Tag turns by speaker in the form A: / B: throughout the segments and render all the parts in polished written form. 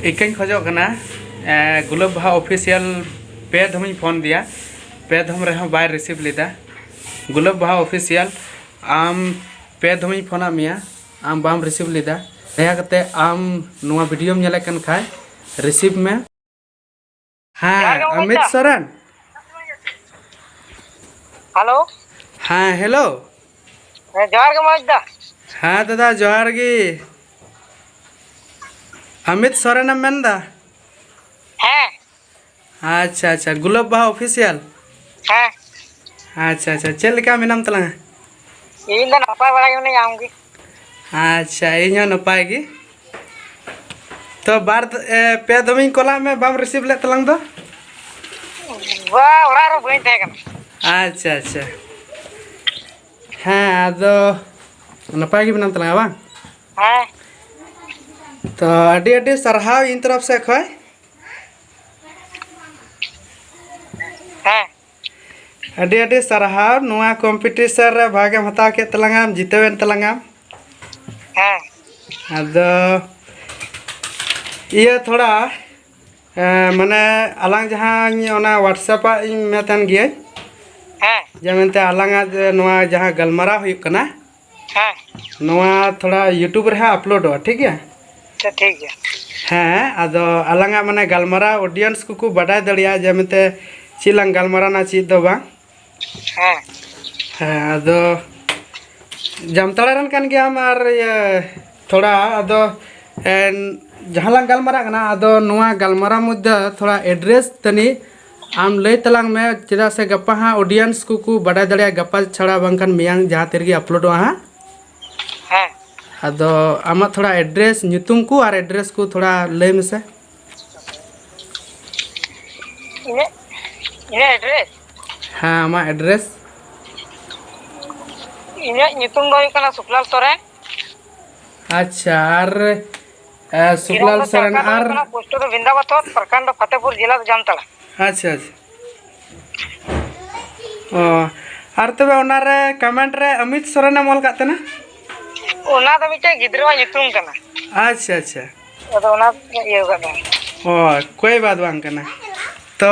A: इकन खोजोग कना गुलाब बाहा ऑफिशियल पे धम फोन दिया पे धम रहे बाय रिसीव लेदा गुलाब बाहा ऑफिशियल आम पे धम फोना मिया आम बाम रिसीव लेदा दया करते आम नुआ वीडियो में कन खाय रिसीव में। हाँ अमित सरन
B: हेलो।
A: हाँ हेलो
B: जोहार के मजदा।
A: हाँ दादा जोहार गे अमित सोरेन मेनदा।
B: हाँ
A: अच्छा अच्छा गुलाब बाहा ऑफिशियल।
B: हाँ
A: अच्छा अच्छा चल लेका मेनाम तलांगा
B: इन दा नपाय बड़ा गे ने आम गे।
A: अच्छा इन नपाय गे तो बार पे दमिन कोला में बाम रिसीव ले तलांग दो
B: बा ओरा रो बई थे कना।
A: अच्छा अच्छा हाँ आदो नपाय गे मेनाम तलांगा बांग।
B: हाँ
A: तो अडी अडी सरहाव इन तरफ से खय
B: हाँ
A: अडी अडी सरहाव नुआ कंपटीशन रे भागे हताव के तलांगा जितेवेन तलांगा।
B: हाँ
A: आदो ये थोड़ा माने आलांग जहां ओना व्हाट्सएप इन मेतन गिय
B: हाँ
A: जेमनते आलांगा नुआ जहां गलमारा हुई कना
B: हाँ
A: नुआ थोड़ा यूट्यूब रे अपलोड हो ठीक है।
B: तो ठीक है।
A: हाँ आदो आलांगा माने गलमारा ऑडियंस को बाडाय दड़िया जेमते चिलांग गलमारा ना चीज दो बा।
B: हाँ
A: हाँ आदो जामताड़ारन कान गया हमार ये थोड़ा आदो जहाँ लांग गलमारा कना आदो नुआ गलमारा मुद्दा थोड़ा एड्रेस तनी आम लय तलांग में चेदा से गप्पा हाँ ऑडियंस को बाडाय दड़िया गप्पा छड़ा बांगखान मियांग जहाँ तेरगी अपलोड हाँ
B: हाँ
A: आदो आमा थोड़ा एड्रेस ᱧᱩᱛᱩᱢ को और एड्रेस को थोड़ा लय मेसे।
B: इने इने एड्रेस
A: हाँ आमा एड्रेस
B: इने ᱧᱩᱛᱩᱢ दो कना सुखलाल सोरेन।
A: अच्छा और सुखलाल सोरेन और
B: पोस्ट दो बिंदावत प्रखंड फतेहपुर जिला जामताड़ा।
A: अच्छा अच्छा ओ और तबे ओनारे कमेंट रे अमित सोरेन मोल कातना
B: ओना दो मिटे गिद्रवा ᱧᱩᱛᱩᱢ कना।
A: अच्छा अच्छा
B: अदो ओना ये गदा
A: ओ कोई बात बांग कना तो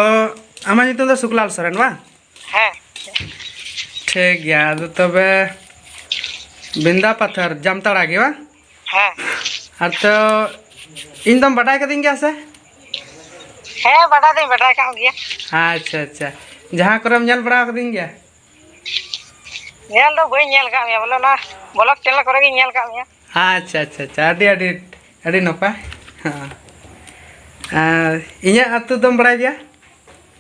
A: आमा ᱧᱩᱛᱩᱢ दो सुखलाल सोरेन बा।
B: हाँ
A: ठीक गया तो तबे बिंदा पत्थर जामताड़ा गे बा।
B: हाँ
A: और तो इन दम बाडाय कदिन गया से
B: हाँ बड़ा का गया।
A: अच्छा अच्छा जहाँ करम नेल बड़ा कदिन गया
B: नेल दो बई नेल का मैं बोलो ना ब्लॉग चैनल करे नेल का मैं।
A: अच्छा अच्छा अच्छा अडी अडी अडी नपाय हाँ इnya अतु दम बड़ा गया।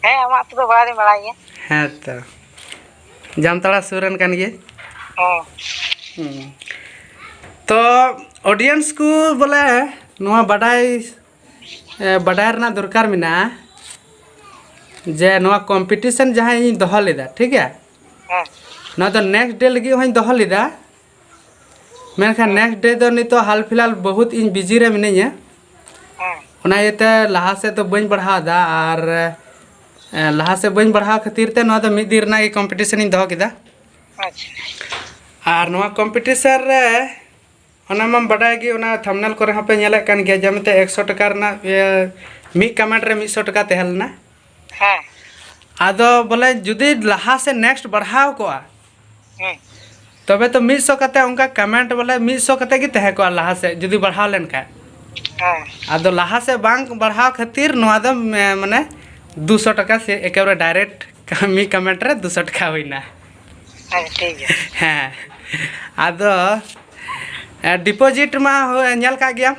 B: हाँ अमा तो बड़ा दिन बड़ा गया।
A: हाँ तो जामताड़ा सुरन कान गे।
B: हाँ
A: तो ऑडियंस को बोले नुआ बाडाय बाडाय रना दरकार मिना जे नुआ कंपटीशन जहाँ इन दोहो लेदा ठीक है
B: हाँ
A: ना तो नेक्स्ट डे लगी हई दोहो लेदा मेनखान नेक्स्ट डे तो नितो हाल फिलहाल बहुत इन बिजी रे मिनाइया
B: हाँ
A: ओना येते लहा से तो बइन बढ़ा दा और लहा से बइन बढ़ा खातिर ते नुआ तो मिद दिन रना कंपटीशन इन दोहो केदा।
B: अच्छा
A: और नुआ कंपटीशन रे ओना माम बाडाय गे ओना थंबनेल करे हाँ पे नेले कान गया जेमते 100 टका रना मी कमेंट रे 100 टका तहलना।
B: हाँ
A: आदो बोले जुदी लहा से नेक्स्ट बढ़ाव को तबे तो 100 कते उनका कमेंट बोले 100 कते की तहे को लहा से जुदी बढ़ाव लेन का
B: हाँ
A: आदो लहा से बांग बढ़ाव खातिर नुआ दो माने 200 टका से एकेबारे डायरेक्ट मी कमेंट रे 200 टका होइना।
B: ठीक है।
A: हाँ आदो डिपॉजिट मा नेल का गया।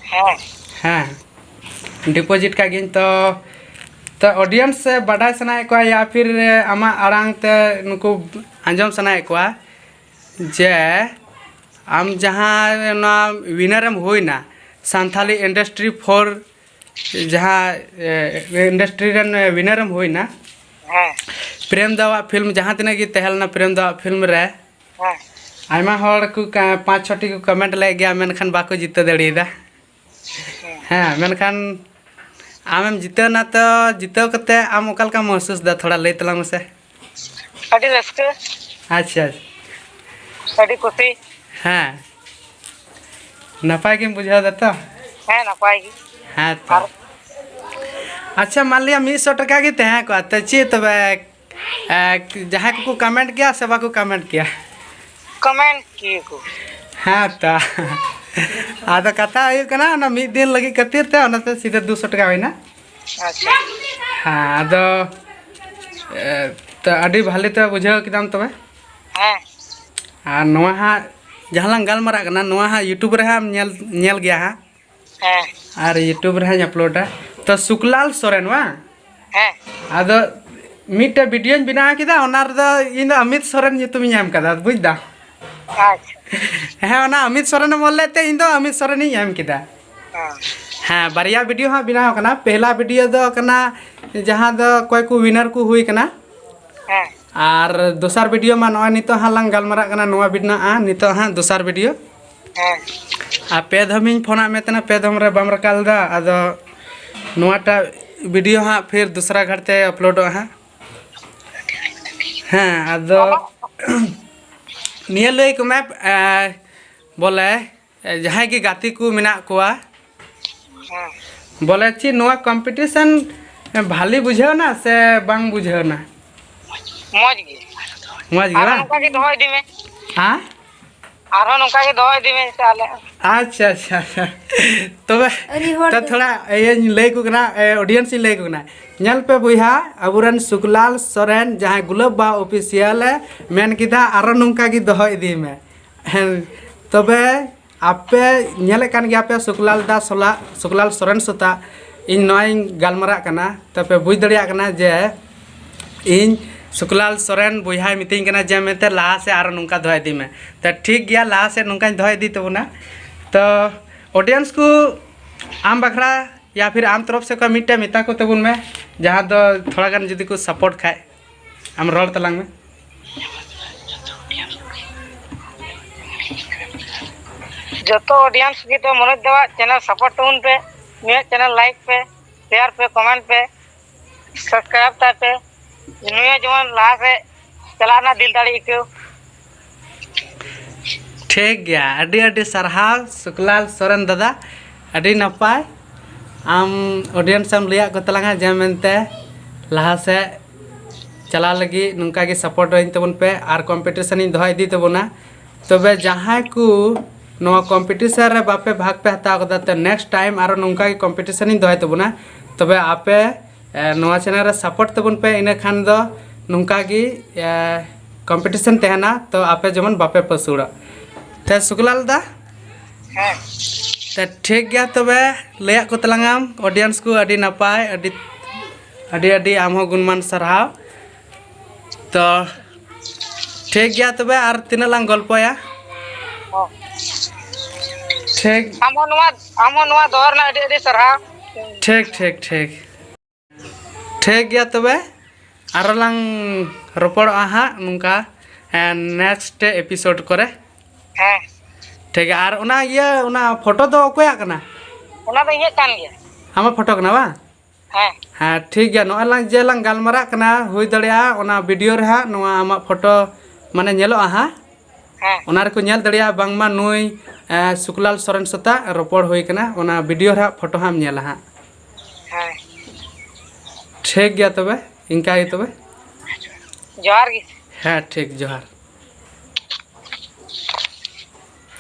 B: हाँ
A: हाँ डिपॉजिट का गिन तो ऑडियंस से बाडाय सनाए को या फिर आमा आरांग ते नुको आंजम सनाए को जे आम जहाँ ना winner M होइना Santhali industry for जहाँ इंडस्ट्री रन विनर एम होइना
B: हाँ
A: प्रेम दावा फिल्म जहाँ तिना की तहलना प्रेम दावा फिल्म रे
B: हाँ
A: आयमा हर को 5-6 को कमेंट ले गया मेनखान बाको जीते दड़ीदा। हाँ मेनखान आमेम जीते ना तो जीते कते आम ओकल का महसूस दा थोड़ा लय तलांग में से।
B: अड़ी रस्के
A: अच्छा
B: अड़ी खुशी।
A: हाँ नपाय के बुझा देता
B: ᱦᱮᱸ ᱱᱟᱯᱟᱭ ᱜᱮ
A: हाँ तो अच्छा मान लिया 100 टका की तहाँ को तो ची तब जहाँ को कमेंट किया सब को कमेंट किया
B: कमेंट किए को
A: हाँ तो आधा कथा हुई कना ना मिद दिन लगी कतिर ते ओनाते सीधे 200 टका हुई ना
B: अच्छा
A: हाँ आदो तो अड़ी भाले तो बुझाव किदाम तबे
B: हाँ
A: और नवा हा जहाँ लंग गालमारा कना नवा हा यूट्यूब रे हम नेल गया हा
B: हाँ
A: और यूट्यूब रे हम अपलोडा तो सुकलाल सोरेन वा
B: हाँ
A: आदो मिटे वीडियो बना किदा ओनार दो इन दो Amit Soren nyutum ñam kada बुझदा
B: अच्छा
A: हाँ ओना अमित सोरेन बोल लेते इन दो अमित सोरेन ही ñam किदा
B: हाँ
A: हाँ बारिया वीडियो हाँ बनाव कना पहला वीडियो दो कना जहाँ दो कोई को विनर को हुई कना
B: हाँ
A: और दोसर वीडियो मा नवा नितो हाँ लंग गालमारा कना नवा बिना आ नितो हाँ दोसर वीडियो
B: हाँ
A: आ पे धमिन फोना में तना पे धम रे बम रकाल दा आदो नवाटा वीडियो हाँ फिर दूसरा घरते अपलोड हाँ हाँ आदो निये लई को मैं बोले जहाँ की गाती को मिना कोआ
B: हाँ
A: बोले ची नवा कंपटीशन भाली बुझाव ना से बांग बुझाव ना
B: मौज गे
A: मौज
B: आरो
A: गला
B: नौका के दोहय दी में
A: हाँ
B: आरो नौका के दोहय दी में चाले
A: अच्छा अच्छा अच्छा तो थोड़ा ये लय को कना ऑडियंस लय को कना ñal पे बुहा अबुरन सुकलाल सोरेन जहाँ गुलाब बा ऑफिशियल है मेन किदा आरो नौका की दोह इदी में तबे आपे ñale kan गया पे सुकलाल दा सोला सुकलाल सोरेन सुता इन नॉय गालमारा कना तबे बुझ दड़िया कना जे इन सुकलाल सोरेन बुहा मितिंग कना जे मेते लाहा से आरो नौका दोह इदी में तो ठीक गया लाहा से नौका दोह इदी तबना तो ऑडियंस को आम बखरा या फिर आम तरफ से कोई मिट्टे मिता को तबुन में जहाँ दो थोड़ा गान जुदी को सपोर्ट खाए आम रोड तलांग में
B: जो तो ऑडियंस की तो मनोज देवा चैनल सपोर्ट टून पे मेरे चैनल लाइक पे शेयर पे कमेंट पे सब्सक्राइब ता पे नुया जवन लाहा से चलाना दिल दाड़ी क्यों
A: ठीक गया अड्डी अड्डी सरहाव सुकलाल सोरेन दादा अड्डी नपाय आम ऑडियंस हम लिया को तलांगा जेमेंते लाहा से चला लगी नुका की सपोर्ट इन तबन पे आर कंपटीशन इन दोह इदी तबना तबे जहाँ को नवा कंपटीशन रे बापे भाग पे हताव कदा तो नेक्स्ट टाइम आरो नुका की कंपटीशन इन दोह तबना तबे आपे नवा चैनल रे सपोर्ट तबन पे इने खान दो नुका की कंपटीशन तहना तो आपे जमन बापे पसुड़ा ते सुकलाल दा
B: हाँ
A: तो ठीक गया तबे लया को तलांगाम ऑडियंस को अड़ी नपाय अड़ी अड़ी अड़ी आम हो गुणमान सरहाव तो ठीक गया तबे आर तीन लांग गल्पया ठीक
B: आमो नुआ दोहर ना अडी सरहा
A: ठीक ठीक ठीक ठीक गया तबे आरो लांग रोपड़ा हाँ नुका नेक्स्ट एपिसोड करे
B: हाँ
A: ठीक है आर उना ये उना फोटो दो कोया कना
B: उना तो ये कान गया
A: आमा फोटो कना बा
B: हाँ
A: हाँ ठीक है नोआ लांग जे लांग गालमारा कना हुई दड़िया ओना वीडियो रे हा नोआ आमा फोटो माने नेलो हा
B: हाँ
A: ओना रे को नेल दड़िया बांगमा नुई सुकलाल सोरेन सता रोपड़ हुई कना ओना वीडियो रे फोटो हम नेल हा
B: हाँ
A: ठीक गया तबे इनका ही तबे
B: जोहार गी
A: हाँ ठीक जोहार